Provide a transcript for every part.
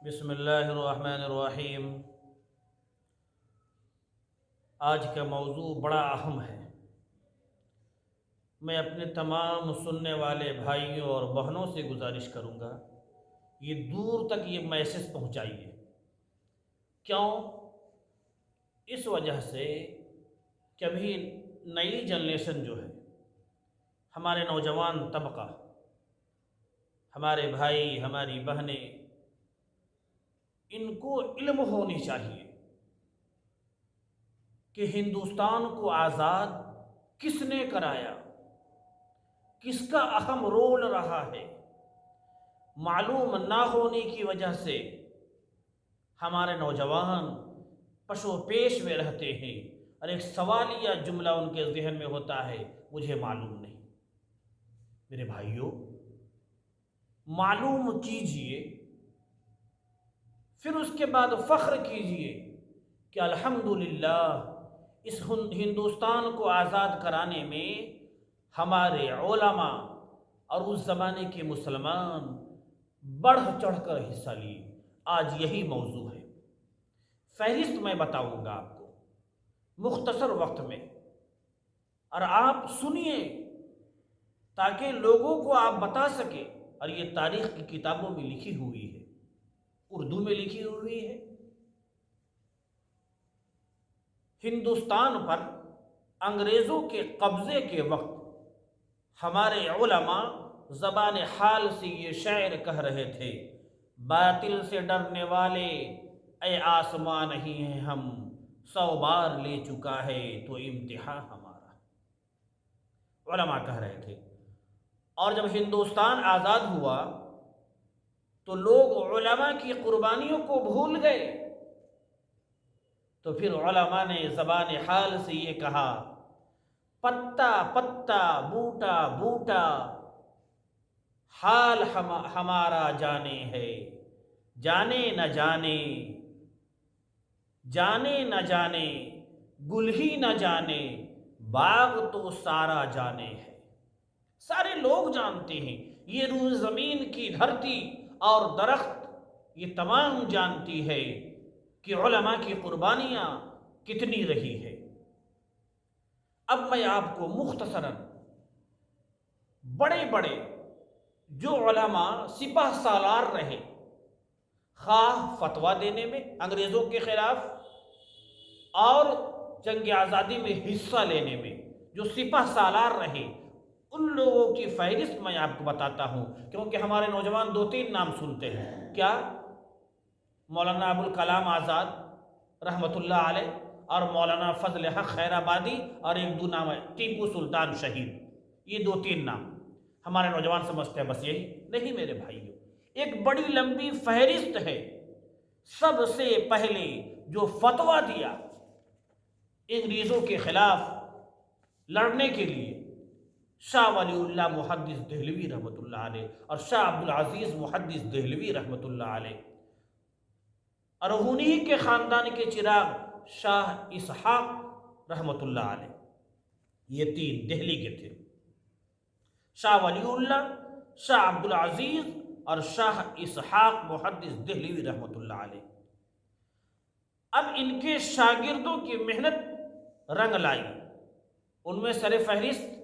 بسم اللہ الرحمن الرحیم۔ آج کا موضوع بڑا اہم ہے۔ میں اپنے تمام سننے والے بھائیوں اور بہنوں سے گزارش کروں گا یہ دور تک یہ میسج پہنچائیے۔ کیوں؟ اس وجہ سے کہ ابھی نئی جنریشن جو ہے، ہمارے نوجوان طبقہ، ہمارے بھائی، ہماری بہنیں، ان کو علم ہونی چاہیے کہ ہندوستان کو آزاد کس نے کرایا، کس کا اہم رول رہا ہے۔ معلوم نہ ہونے کی وجہ سے ہمارے نوجوان پشو پیش میں رہتے ہیں اور ایک سوالیہ جملہ ان کے ذہن میں ہوتا ہے، مجھے معلوم نہیں۔ میرے بھائیوں، معلوم کیجئے، پھر اس کے بعد فخر کیجئے کہ الحمدللہ اس ہندوستان کو آزاد کرانے میں ہمارے علماء اور اس زمانے کے مسلمان بڑھ چڑھ کر حصہ لیے۔ آج یہی موضوع ہے۔ فہرست میں بتاؤں گا آپ کو مختصر وقت میں، اور آپ سنیے تاکہ لوگوں کو آپ بتا سکیں، اور یہ تاریخ کی کتابوں میں لکھی ہوئی ہے، اردو میں لکھی ہوئی ہے۔ ہندوستان پر انگریزوں کے قبضے کے وقت ہمارے علماء زبان حال سے یہ شعر کہہ رہے تھے، باطل سے ڈرنے والے اے آسمان نہیں ہیں ہم، 100 بار لے چکا ہے تو امتحان ہمارا۔ علماء کہہ رہے تھے۔ اور جب ہندوستان آزاد ہوا تو لوگ علماء کی قربانیوں کو بھول گئے، تو پھر علماء نے زبان حال سے یہ کہا، پتا پتا بوٹا بوٹا حال ہمارا جانے ہے، جانے نہ جانے، جانے نہ جانے، گل ہی نہ جانے، باغ تو سارا جانے ہے۔ سارے لوگ جانتے ہیں، یہ روح زمین کی دھرتی اور درخت یہ تمام جانتی ہے کہ علماء کی قربانیاں کتنی رہی ہے۔ اب میں آپ کو مختصراً بڑے بڑے جو علماء سپہ سالار رہے، خواہ فتویٰ دینے میں انگریزوں کے خلاف اور جنگ آزادی میں حصہ لینے میں جو سپہ سالار رہے، ان لوگوں کی فہرست میں آپ کو بتاتا ہوں، کیونکہ ہمارے نوجوان 2-3 نام سنتے ہیں۔ کیا؟ مولانا ابوالکلام آزاد رحمۃ اللہ علیہ، اور مولانا فضل حق خیر آبادی، اور ایک دو نام ہے ٹیپو سلطان شہید۔ یہ 2-3 نام ہمارے نوجوان سمجھتے ہیں بس یہی نہیں۔ میرے بھائیوں، ایک بڑی لمبی فہرست ہے۔ سب سے پہلے جو فتویٰ دیا انگریزوں کے خلاف لڑنے کے لیے، شاہ ولی اللہ محدث دہلوی رحمۃ اللہ علیہ اور شاہ عبدالعزیز محدث دہلوی رحمۃ اللہ علیہ، اور انہی کے خاندان کے چراغ شاہ اسحاق رحمۃ اللہ علیہ، یہ 3 دہلی کے تھے، شاہ ولی اللہ، شاہ عبدالعزیز اور شاہ اسحاق محدث دہلوی رحمۃ اللہ علیہ۔ اب ان کے شاگردوں کی محنت رنگ لائی۔ ان میں سر فہرست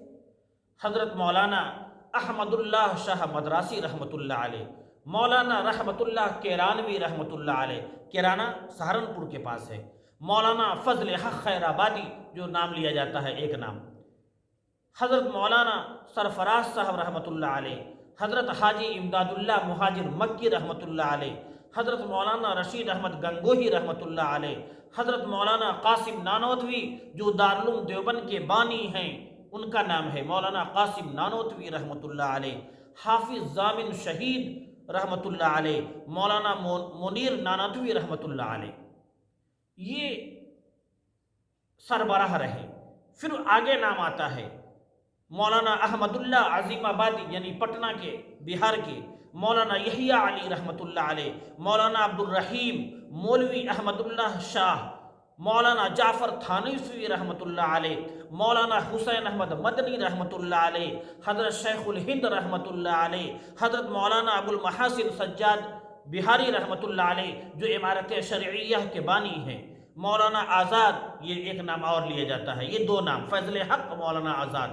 حضرت مولانا احمد اللہ شاہ مدراسی رحمۃ اللہ علیہ، مولانا رحمۃ اللہ کیرانوی رحمۃ اللہ علیہ، کیرانہ سہارنپور کے پاس ہے، مولانا فضل حق خیر آبادی جو نام لیا جاتا ہے ایک نام، حضرت مولانا سرفراز صاحب رحمۃ اللہ علیہ، حضرت حاجی امداد اللہ مہاجر مکی رحمۃ اللہ علیہ، حضرت مولانا رشید احمد گنگوہی رحمۃ اللہ علیہ، حضرت مولانا قاسم نانوتوی جو دارالعلوم دیوبند کے بانی ہیں، ان کا نام ہے مولانا قاسم نانوتوی رحمۃ اللہ علیہ، حافظ ضامن شہید رحمۃ اللہ علیہ، مولانا منیر نانوتوی رحمۃ اللہ علیہ، یہ سربراہ رہے۔ پھر آگے نام آتا ہے مولانا احمد اللہ عظیم آبادی یعنی پٹنہ کے، بہار کے، مولانا یحییٰ علی رحمۃ اللہ علیہ، مولانا عبدالرحیم مولوی احمد اللہ شاہ، مولانا جعفر تھانوی رحمۃ اللہ علیہ، مولانا حسین احمد مدنی رحمۃ اللہ علیہ، حضرت شیخ الہند رحمۃ اللہ علیہ، حضرت مولانا ابو المحاسن سجاد بہاری رحمۃ اللہ علیہ جو عمارت شرعیہ کے بانی ہیں، مولانا آزاد، یہ ایک نام اور لیا جاتا ہے، یہ دو نام، فضل حق مولانا آزاد،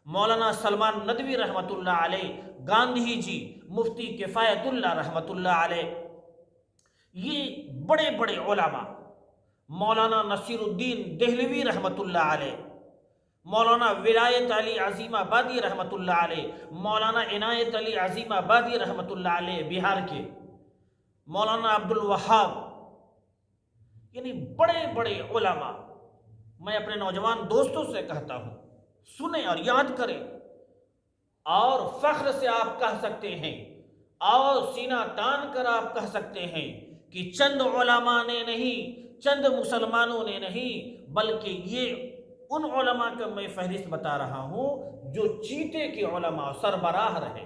مولانا سلمان ندوی رحمۃ اللہ علیہ، گاندھی جی، مفتی کفایت اللہ رحمۃ اللہ علیہ، یہ بڑے بڑے علماء، مولانا نصیر الدین دہلوی رحمۃ اللہ علیہ، مولانا ولایت علی عظیم آبادی رحمۃ اللہ علیہ، مولانا عنایت علی عظیم آبادی رحمۃ اللہ علیہ بہار کے، مولانا عبد الوہاب، یعنی بڑے بڑے علماء. میں اپنے نوجوان دوستوں سے کہتا ہوں، سنیں اور یاد کریں، اور فخر سے آپ کہہ سکتے ہیں اور سینہ تان کر آپ کہہ سکتے ہیں کہ چند علماء نے نہیں، چند مسلمانوں نے نہیں، بلکہ یہ ان علماء کا میں فہرست بتا رہا ہوں جو چیتے کے علماء سربراہ رہے.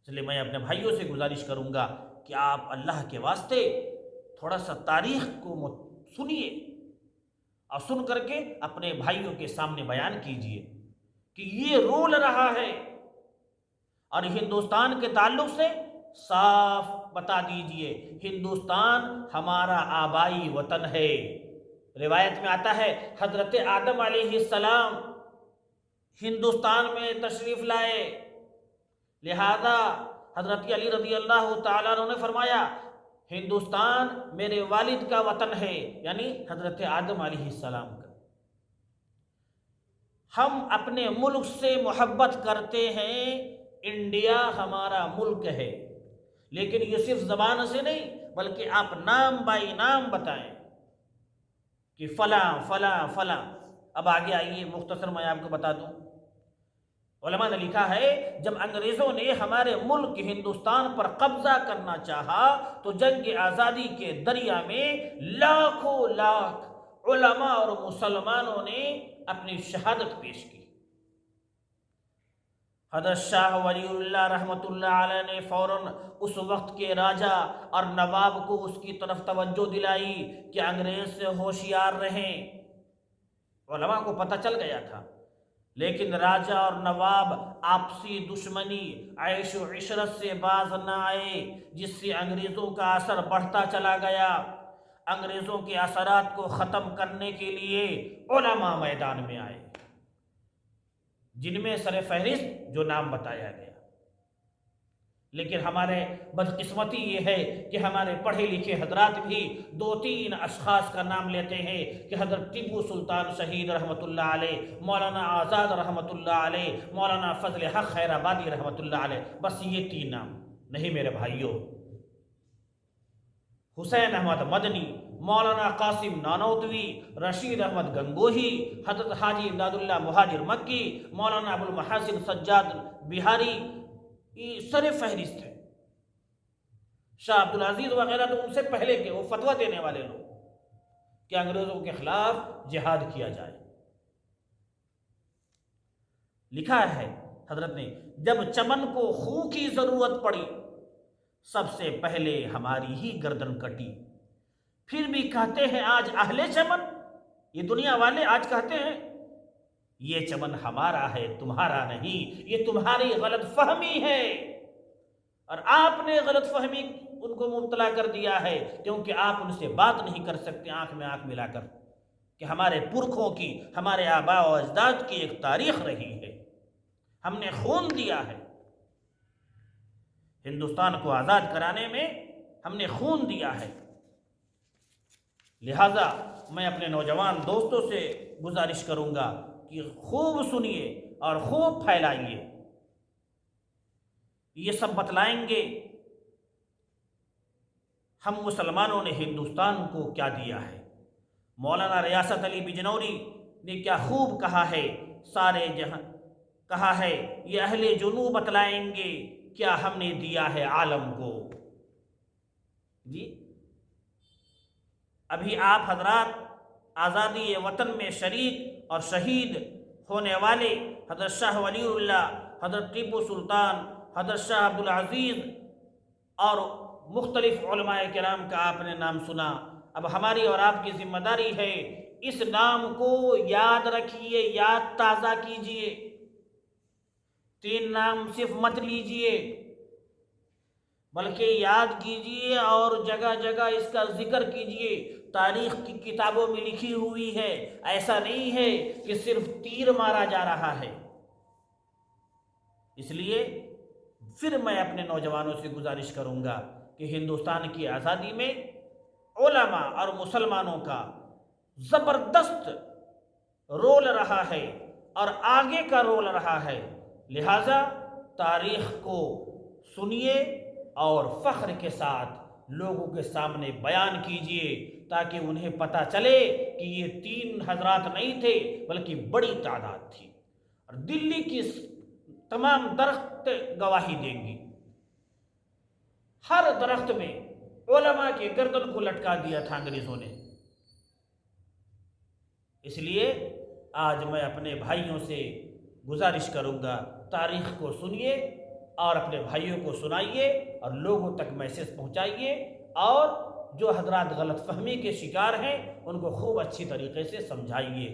اس لیے میں اپنے بھائیوں سے گزارش کروں گا کہ آپ اللہ کے واسطے تھوڑا سا تاریخ کو سنیے اور سن کر کے اپنے بھائیوں کے سامنے بیان کیجئے کہ یہ رول رہا ہے، اور ہندوستان کے تعلق سے صاف بتا دیجئے ہندوستان ہمارا آبائی وطن ہے. روایت میں آتا ہے حضرت آدم علیہ السلام ہندوستان میں تشریف لائے، لہذا حضرت علی رضی اللہ تعالیٰ عنہ نے فرمایا ہندوستان میرے والد کا وطن ہے، یعنی حضرت آدم علیہ السلام کا. ہم اپنے ملک سے محبت کرتے ہیں، انڈیا ہمارا ملک ہے، لیکن یہ صرف زبان سے نہیں بلکہ آپ نام بائی نام بتائیں کہ فلاں فلاں فلاں. اب آگے آئیے، مختصر میں آپ کو بتا دوں، علماء نے لکھا ہے جب انگریزوں نے ہمارے ملک ہندوستان پر قبضہ کرنا چاہا تو جنگ آزادی کے دریا میں لاکھوں لاکھ علماء اور مسلمانوں نے اپنی شہادت پیش کی. حضرت شاہ ولی اللہ رحمۃ اللہ علیہ نے فوراً اس وقت کے راجہ اور نواب کو اس کی طرف توجہ دلائی کہ انگریز سے ہوشیار رہیں. علماء کو پتہ چل گیا تھا، لیکن راجہ اور نواب آپسی دشمنی، عیش و عشرت سے باز نہ آئے، جس سے انگریزوں کا اثر بڑھتا چلا گیا. انگریزوں کے اثرات کو ختم کرنے کے لیے علماء میدان میں آئے، جن میں سر فہرست جو نام بتایا گیا. لیکن ہمارے بدقسمتی یہ ہے کہ ہمارے پڑھے لکھے حضرات بھی دو تین اشخاص کا نام لیتے ہیں کہ حضرت ٹیپو سلطان شہید رحمۃ اللہ علیہ، مولانا آزاد رحمۃ اللہ علیہ، مولانا فضل حق خیر آبادی رحمۃ اللہ علیہ، بس یہ تین نام نہیں میرے بھائیوں. حسین احمد مدنی، مولانا قاسم نانوتوی، رشید احمد گنگوہی، حضرت حاجی امداد اللہ مہاجر مکی، مولانا ابو المحاسن سجاد بہاری، یہ سر فہرست ہے. شاہ عبد العزیز وغیرہ تو ان سے پہلے کے، وہ فتویٰ دینے والے لوگ کہ انگریزوں کے خلاف جہاد کیا جائے. لکھا ہے حضرت نے جب چمن کو خوں کی ضرورت پڑی سب سے پہلے ہماری ہی گردن کٹی. پھر بھی کہتے ہیں آج اہل چمن، یہ دنیا والے آج کہتے ہیں یہ چمن ہمارا ہے تمہارا نہیں، یہ تمہاری غلط فہمی ہے، اور آپ نے غلط فہمی ان کو مبتلا کر دیا ہے، کیونکہ آپ ان سے بات نہیں کر سکتے آنکھ میں آنکھ ملا کر کہ ہمارے پرکھوں کی، ہمارے آباء و اجداد کی ایک تاریخ رہی ہے، ہم نے خون دیا ہے، ہندوستان کو آزاد کرانے میں ہم نے خون دیا ہے. لہذا میں اپنے نوجوان دوستوں سے گزارش کروں گا کہ خوب سنیے اور خوب پھیلائیے. یہ سب بتلائیں گے ہم مسلمانوں نے ہندوستان کو کیا دیا ہے. مولانا ریاست علی بجنوری نے کیا خوب کہا ہے، سارے جہاں کہا ہے یہ اہل جنوب بتلائیں گے کیا ہم نے دیا ہے عالم کو. جی ابھی آپ حضرات آزادی وطن میں شریک اور شہید ہونے والے حضرت شاہ ولی اللہ، حضرت ٹیپو سلطان، حضرت شاہ عبد العزیز اور مختلف علماء کرام کا آپ نے نام سنا. اب ہماری اور آپ کی ذمہ داری ہے اس نام کو یاد رکھیے، یاد تازہ کیجئے. تین نام صرف مت لیجئے، بلکہ یاد کیجئے اور جگہ جگہ اس کا ذکر کیجئے۔ تاریخ کی کتابوں میں لکھی ہوئی ہے، ایسا نہیں ہے کہ صرف تیر مارا جا رہا ہے۔ اس لیے پھر میں اپنے نوجوانوں سے گزارش کروں گا کہ ہندوستان کی آزادی میں علماء اور مسلمانوں کا زبردست رول رہا ہے اور آگے کا رول رہا ہے، لہٰذا تاریخ کو سنیے اور فخر کے ساتھ لوگوں کے سامنے بیان کیجئے تاکہ انہیں پتہ چلے کہ یہ 3 حضرات نہیں تھے بلکہ بڑی تعداد تھی، اور دلی کی تمام درخت گواہی دیں گی۔ ہر درخت میں علماء کے گردن کو لٹکا دیا تھا انگریزوں نے۔ اس لیے آج میں اپنے بھائیوں سے گزارش کروں گا، تاریخ کو سنیے اور اپنے بھائیوں کو سنائیے اور لوگوں تک میسج پہنچائیے، اور جو حضرات غلط فہمی کے شکار ہیں ان کو خوب اچھی طریقے سے سمجھائیے۔